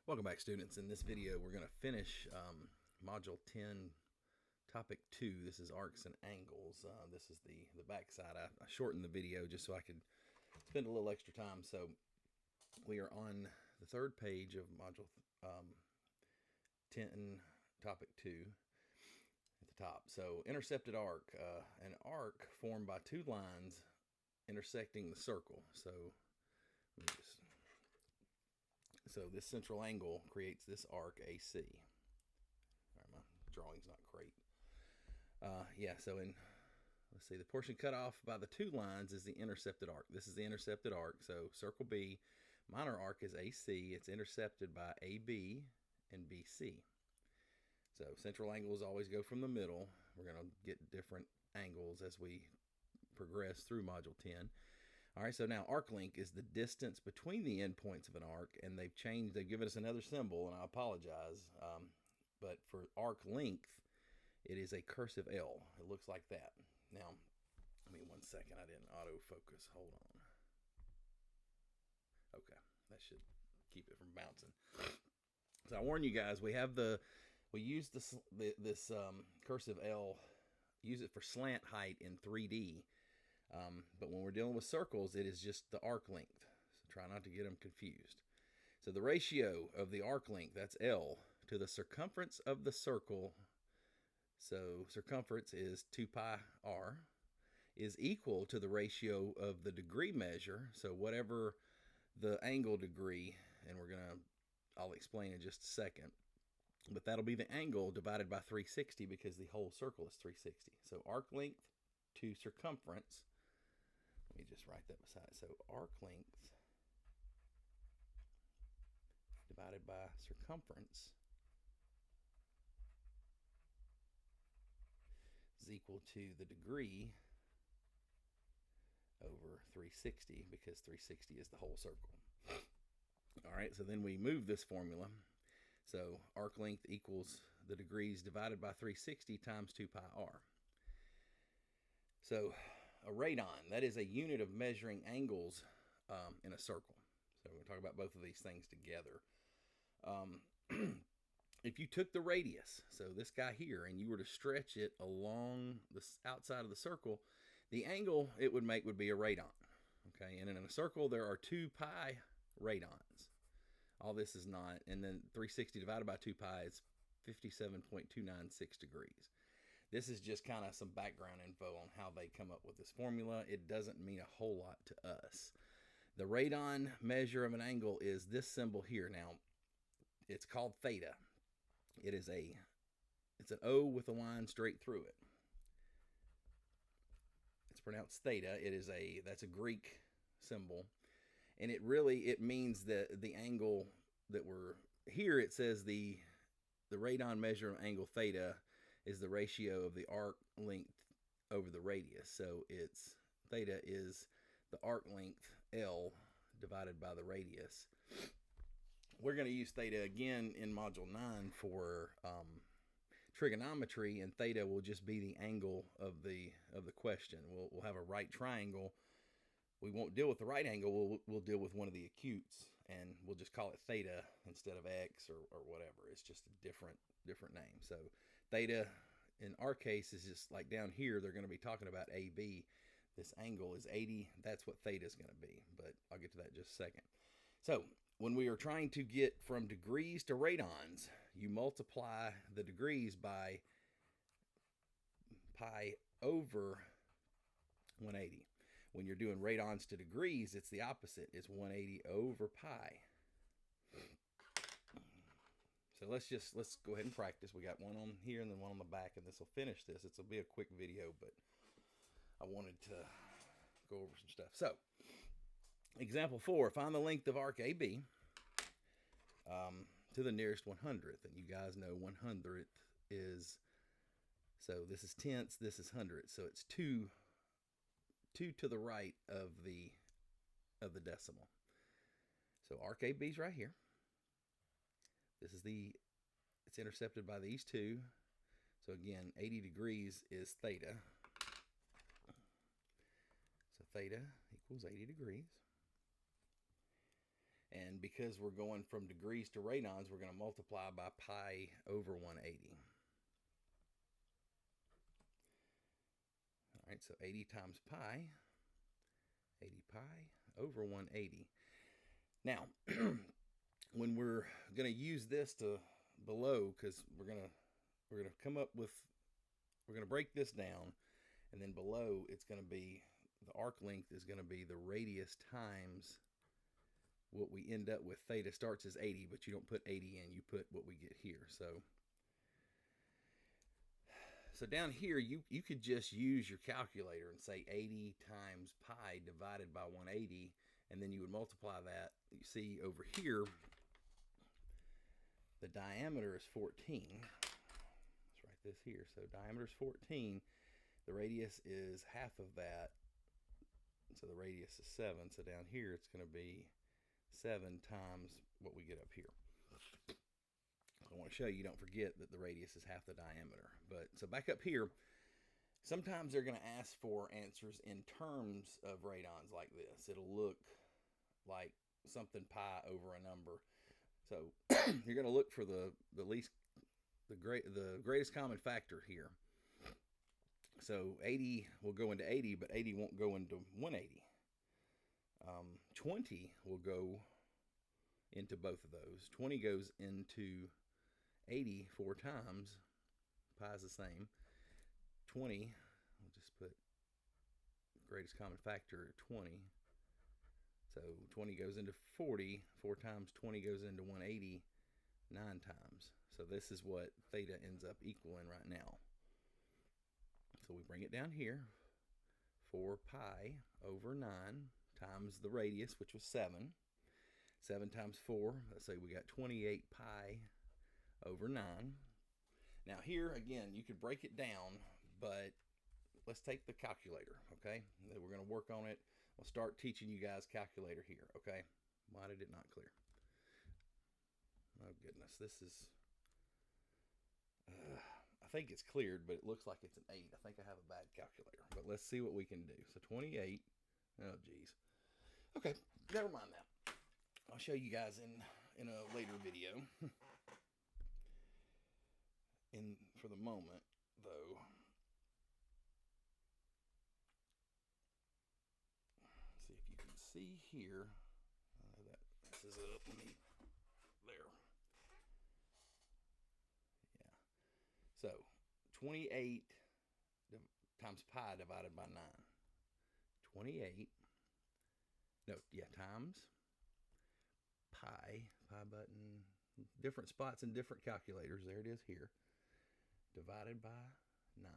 Welcome back, students. In this video, we're going to finish Module 10, Topic 2. This is arcs and angles. This is the back side. I shortened the video just so I could spend a little extra time. So we are on the third page of Module 10, Topic 2 at the top. So intercepted arc, an arc formed by two lines intersecting the circle. So let me just... So this central angle creates this arc AC. All right, my drawing's not great. So let's see, the portion cut off by the two lines is the intercepted arc. This is the intercepted arc. So circle B, minor arc is AC. It's intercepted by AB and BC. So central angles always go from the middle. We're going to get different angles as we progress through Module 10. All right, so now arc length is the distance between the endpoints of an arc, and they've given us another symbol, and I apologize, but for arc length, it is a cursive L. It looks like that. Now, give me 1 second. I didn't autofocus. Hold on. Okay, that should keep it from bouncing. So I warn you guys, we use this cursive L, use it for slant height in 3D. But when we're dealing with circles, it is just the arc length. So try not to get them confused. So the ratio of the arc length, that's L, to the circumference of the circle, so circumference is 2 pi r, is equal to the ratio of the degree measure, so whatever the angle degree, and I'll explain in just a second, but that'll be the angle divided by 360 because the whole circle is 360. So arc length to circumference. Let me just write that beside it. So arc length divided by circumference is equal to the degree over 360 because 360 is the whole circle. All right, so then we move this formula. So arc length equals the degrees divided by 360 times 2 pi r. So a radian, that is a unit of measuring angles in a circle. So we're going to talk about both of these things together. If you took the radius, so this guy here, and you were to stretch it along the outside of the circle, the angle it would make would be a radian. Okay, and in a circle there are 2 pi radians. All this is not, and then 360 divided by 2 pi is 57.296 degrees. This is just kind of some background info on how they come up with this formula. It doesn't mean a whole lot to us. The radian measure of an angle is this symbol here. Now, it's called theta. It's an O with a line straight through it. It's pronounced theta. That's a Greek symbol. And it means that the angle that here it says the radian measure of angle theta is the ratio of the arc length over the radius. So theta is the arc length L divided by the radius. We're going to use theta again in Module 9 for trigonometry, and theta will just be the angle of the question. We'll have a right triangle. We won't deal with the right angle. We'll deal with one of the acutes, and we'll just call it theta instead of x or whatever. It's just a different name. So theta in our case is just like down here. They're going to be talking about AB. This angle is 80. That's what theta is going to be, but I'll get to that in just a second. So when we are trying to get from degrees to radians, you multiply the degrees by pi over 180. When you're doing radians to degrees, it's the opposite. It's 180 over pi. So let's go ahead and practice. We got one on here and then one on the back, and this will finish this. It'll be a quick video, but I wanted to go over some stuff. So, example 4, find the length of arc AB to the nearest 100th. And you guys know 100th is, so this is tenths, this is hundredths. So it's 2 to the right of the decimal. So arc AB is right here. It's intercepted by these two. So again, 80 degrees is theta. So theta equals 80 degrees. And because we're going from degrees to radians, we're going to multiply by pi over 180. All right, so 80 times pi, 80 pi over 180. Now, when we're going to use this to below, because we're going to come up with, we're going to break this down, and then below it's going to be, the arc length is going to be the radius times what we end up with. Theta starts as 80, but you don't put 80 in, you put what we get here. So down here, you could just use your calculator and say 80 times pi divided by 180, and then you would multiply that. You see over here, the diameter is 14. Let's write this here. So diameter is 14. The radius is half of that. So the radius is 7. So down here, it's going to be 7 times what we get up here. I want to show you, don't forget that the radius is half the diameter. But so back up here, sometimes they're going to ask for answers in terms of radians like this. It'll look like something pi over a number. So you're going to look for the greatest common factor here. So 80 will go into 80, but 80 won't go into 180. 20 will go into both of those. 20 goes into 80 4 times. Pi is the same. 20, we'll just put greatest common factor at 20. So 20 goes into 40. 4 times 20 goes into 180 9 times. So this is what theta ends up equaling right now. So we bring it down here. 4 pi over 9 times the radius, which was 7. 7 times 4, let's say we got 28 pi over 9. Now here, again, you could break it down, but let's take the calculator, okay? We're going to work on it. We'll start teaching you guys calculator here, okay? Why did it not clear? Oh, goodness. This is... I think it's cleared, but it looks like it's an 8. I think I have a bad calculator, but let's see what we can do. So 28. Oh, geez. Okay, never mind that. I'll show you guys in a later video. For the moment, though, see if you can see here. That messes up. There. Yeah. So 28 times pi divided by 9. 28. No, yeah, times pi button, different spots and different calculators. There it is here. Divided by 9.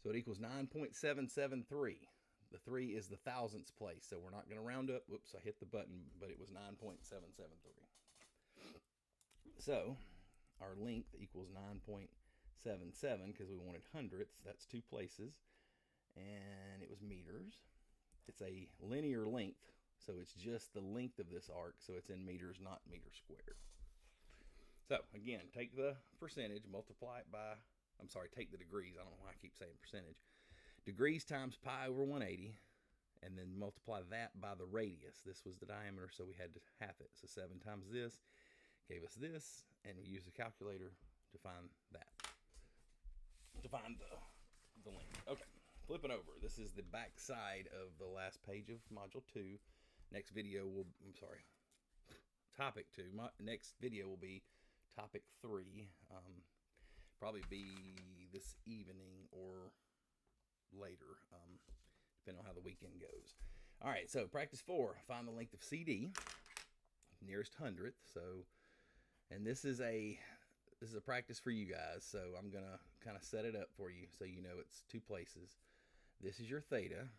So it equals 9.773. The 3 is the thousandths place, so we're not going to round up. Whoops, I hit the button, but it was 9.773. So our length equals 9.77 because we wanted hundredths. That's 2 places. And it was meters. It's a linear length, so it's just the length of this arc, so it's in meters, not meters squared. So again, take the percentage, multiply it by, take the degrees. I don't know why I keep saying percentage. Degrees times pi over 180, and then multiply that by the radius. This was the diameter, so we had to half it. So 7 times this gave us this, and we use the calculator to find that. To find the length. Okay, flipping over. This is the back side of the last page of Module 2. Next video will, Topic 2. Next video will be Topic 3. Probably be this evening or later, depending on how the weekend goes. All right, so practice 4. Find the length of CD, nearest hundredth. So, and this is a practice for you guys. So I'm gonna kind of set it up for you so you know it's 2 places. This is your theta.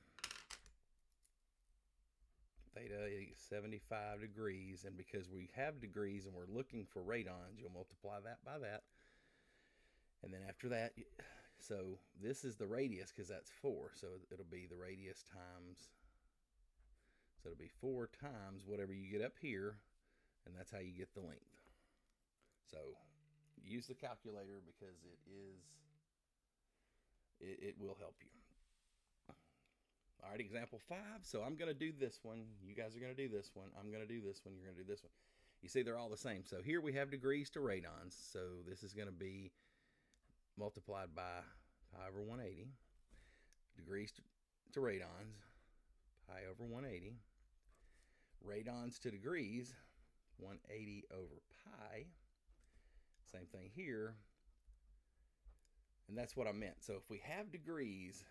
Theta is 75 degrees, and because we have degrees and we're looking for radians, you'll multiply that by that. And then after that, so this is the radius because that's 4. So it'll be the radius times, so it'll be 4 times whatever you get up here, and that's how you get the length. So use the calculator because it will help you. All right, example 5. So I'm going to do this one. You guys are going to do this one. I'm going to do this one. You're going to do this one. You see, they're all the same. So here we have degrees to radians. So this is going to be multiplied by pi over 180. Degrees to radians, pi over 180. Radians to degrees, 180 over pi. Same thing here. And that's what I meant. So if we have degrees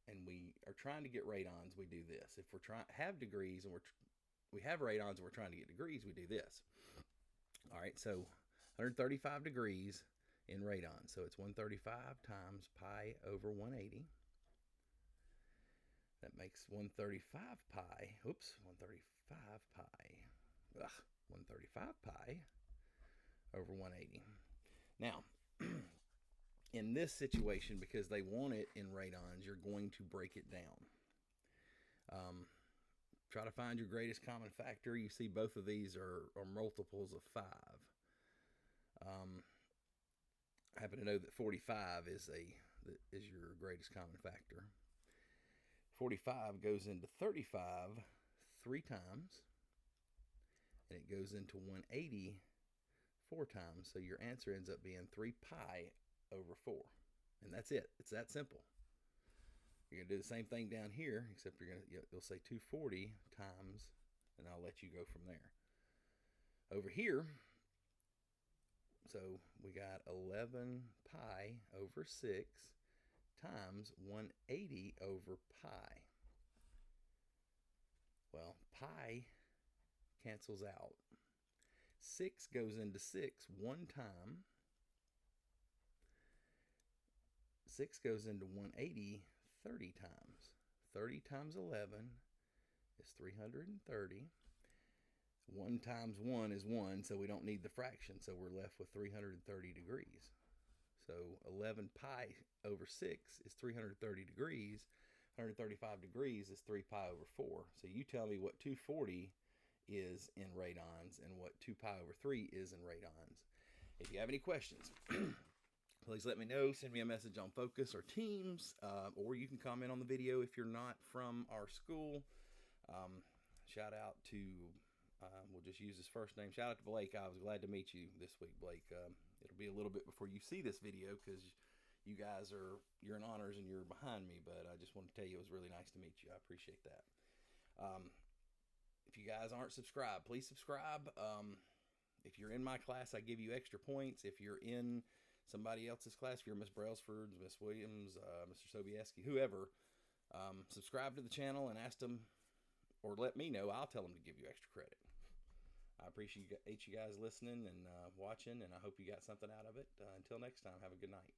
and we are trying to get radians, we do this. If we're have degrees and we have radians and we're trying to get degrees, we do this. All right, so 135 degrees in radians. So it's 135 times pi over 180. That makes 135 pi. Oops, 135 pi. 135 pi over 180. Now, in this situation, because they want it in radians, you're going to break it down. Try to find your greatest common factor. You see both of these are multiples of 5. I happen to know that 45 is your greatest common factor. 45 goes into 35 3 times, and it goes into 180 4 times. So your answer ends up being 3 pi over 4. And that's it. It's that simple. You're going to do the same thing down here, except you'll say 240 times, and I'll let you go from there. Over here, so we got 11 pi over 6 times 180 over pi. Well, pi cancels out. 6 goes into 6 one time. 6 goes into 180 30 times. 30 times 11 is 330. 1 times 1 is 1, so we don't need the fraction, so we're left with 330 degrees. So 11 pi over 6 is 330 degrees. 135 degrees is 3 pi over 4. So you tell me what 240 is in radians and what 2 pi over 3 is in radians. If you have any questions, please let me know. Send me a message on Focus or Teams, or you can comment on the video if you're not from our school. Shout out to, we'll just use his first name. Shout out to Blake. I was glad to meet you this week, Blake. It'll be a little bit before you see this video because you guys you're in honors and you're behind me, but I just want to tell you it was really nice to meet you. I appreciate that. If you guys aren't subscribed, please subscribe. If you're in my class, I give you extra points. If you're in somebody else's class, if you're Miss Brailsford's, Miss Williams, Mr. Sobieski, whoever, subscribe to the channel and ask them, or let me know. I'll tell them to give you extra credit. I appreciate you guys listening and watching, and I hope you got something out of it. Until next time, have a good night.